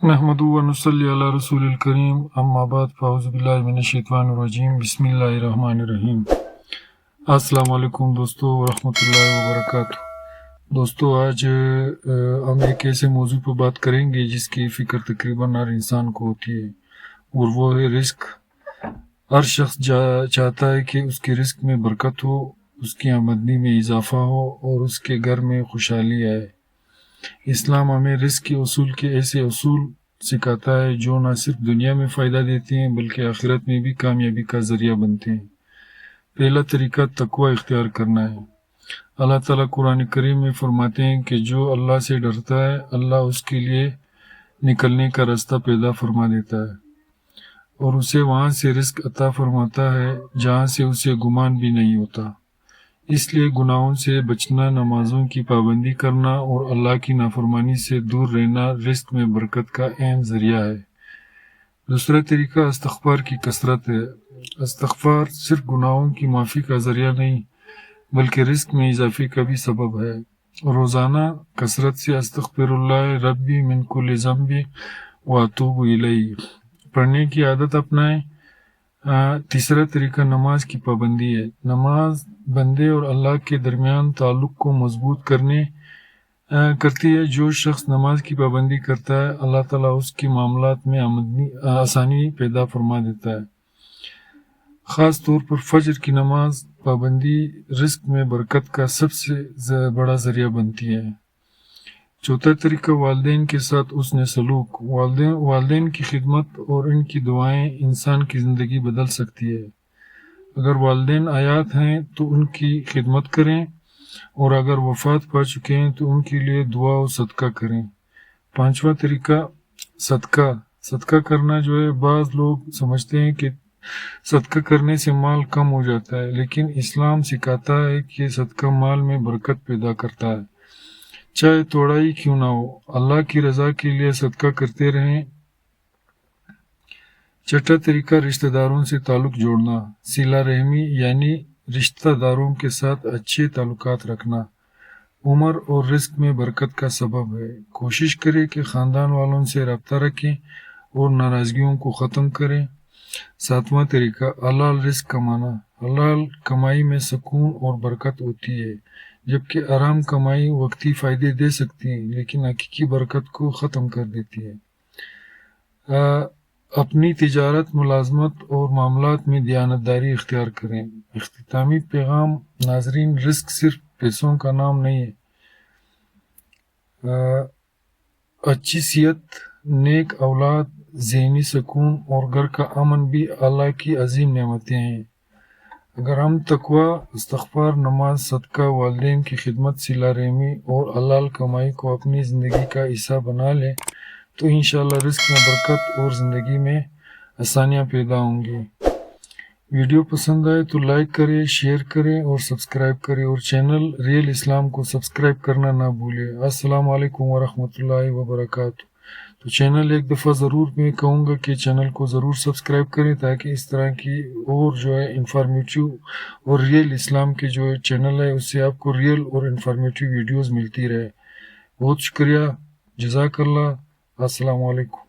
نحمدہ و نصلی علی رسول الکریم اما بعد فاعوذ باللہ من الشیطان الرجیم بسم اللہ الرحمن الرحیم۔ السلام علیکم دوستو ورحمۃ اللہ وبرکاتہ۔ دوستو آج ہم ایک ایسے موضوع پر بات کریں گے جس کی فکر تقریباً ہر انسان کو ہوتی ہے، اور وہ ہے رزق۔ ہر شخص چاہتا ہے کہ اس کے رزق میں برکت ہو، اس کی آمدنی میں اضافہ ہو اور اس کے گھر میں خوشحالی آئے۔ اسلام ہمیں رزق کے اصول کے ایسے اصول سکھاتا ہے جو نہ صرف دنیا میں فائدہ دیتے ہیں بلکہ آخرت میں بھی کامیابی کا ذریعہ بنتے ہیں۔ پہلا طریقہ تقوی اختیار کرنا ہے۔ اللہ تعالیٰ قرآن کریم میں فرماتے ہیں کہ جو اللہ سے ڈرتا ہے اللہ اس کے لیے نکلنے کا راستہ پیدا فرما دیتا ہے اور اسے وہاں سے رزق عطا فرماتا ہے جہاں سے اسے گمان بھی نہیں ہوتا۔ اس لیے گناہوں سے بچنا، نمازوں کی پابندی کرنا اور اللہ کی نافرمانی سے دور رہنا رزق میں برکت کا اہم ذریعہ ہے۔ دوسرا طریقہ استغفار کی کثرت ہے۔ استغفار صرف گناہوں کی معافی کا ذریعہ نہیں بلکہ رزق میں اضافے کا بھی سبب ہے۔ روزانہ کثرت سے استغفر اللہ ربی من کل ذنب واتوب الیہ پڑھنے کی عادت اپنائیں۔ تیسرا طریقہ نماز کی پابندی ہے۔ نماز بندے اور اللہ کے درمیان تعلق کو مضبوط کرتی ہے۔ جو شخص نماز کی پابندی کرتا ہے اللہ تعالیٰ اس کی معاملات میں آسانی پیدا فرما دیتا ہے۔ خاص طور پر فجر کی نماز پابندی رزق میں برکت کا سب سے بڑا ذریعہ بنتی ہے۔ چوتھا طریقہ والدین کے ساتھ حسن سلوک۔ والدین کی خدمت اور ان کی دعائیں انسان کی زندگی بدل سکتی ہے۔ اگر والدین حیات ہیں تو ان کی خدمت کریں اور اگر وفات پا چکے ہیں تو ان کے لیے دعا و صدقہ کریں۔ پانچواں طریقہ صدقہ کرنا جو ہے، بعض لوگ سمجھتے ہیں کہ صدقہ کرنے سے مال کم ہو جاتا ہے، لیکن اسلام سکھاتا ہے کہ صدقہ مال میں برکت پیدا کرتا ہے، چاہے تھوڑا ہی کیوں نہ ہو۔ اللہ کی رضا کے لیے صدقہ کرتے رہیں۔ چھٹا طریقہ رشتہ داروں سے تعلق جوڑنا۔ صلہ رحمی یعنی رشتہ داروں کے ساتھ اچھے تعلقات رکھنا عمر اور رزق میں برکت کا سبب ہے۔ کوشش کریں کہ خاندان والوں سے رابطہ رکھیں اور ناراضگیوں کو ختم کریں۔ ساتواں طریقہ حلال رزق کمانا۔ حلال کمائی میں سکون اور برکت ہوتی ہے، جبکہ حرام کمائی وقتی فائدے دے سکتی ہے لیکن حقیقی برکت کو ختم کر دیتی ہے۔ اپنی تجارت، ملازمت اور معاملات میں دیانتداری اختیار کریں۔ اختتامی پیغام ناظرین، رزق صرف پیسوں کا نام نہیں ہے۔ اچھی صحت، نیک اولاد، ذہنی سکون اور گھر کا امن بھی اللہ کی عظیم نعمتیں ہیں۔ اگر ہم تقوی، استغفار، نماز، صدقہ، والدین کی خدمت، صلہ رحمی اور حلال کمائی کو اپنی زندگی کا حصہ بنا لیں تو انشاءاللہ رزق میں برکت اور زندگی میں آسانیاں پیدا ہوں گی۔ ویڈیو پسند آئے تو لائک کریں، شیئر کریں اور سبسکرائب کریں، اور چینل ریئل اسلام کو سبسکرائب کرنا نہ بھولیں۔ السلام علیکم ورحمۃ اللہ وبرکاتہ۔ تو چینل ایک دفعہ ضرور میں کہوں گا کہ چینل کو ضرور سبسکرائب کریں تاکہ اس طرح کی اور جو ہے انفارمیٹیو اور ریئل اسلام کے جو چینل ہے اس سے آپ کو ریئل اور انفارمیٹیو ویڈیوز ملتی رہے۔ بہت شکریہ، جزاک اللہ، السلام علیکم۔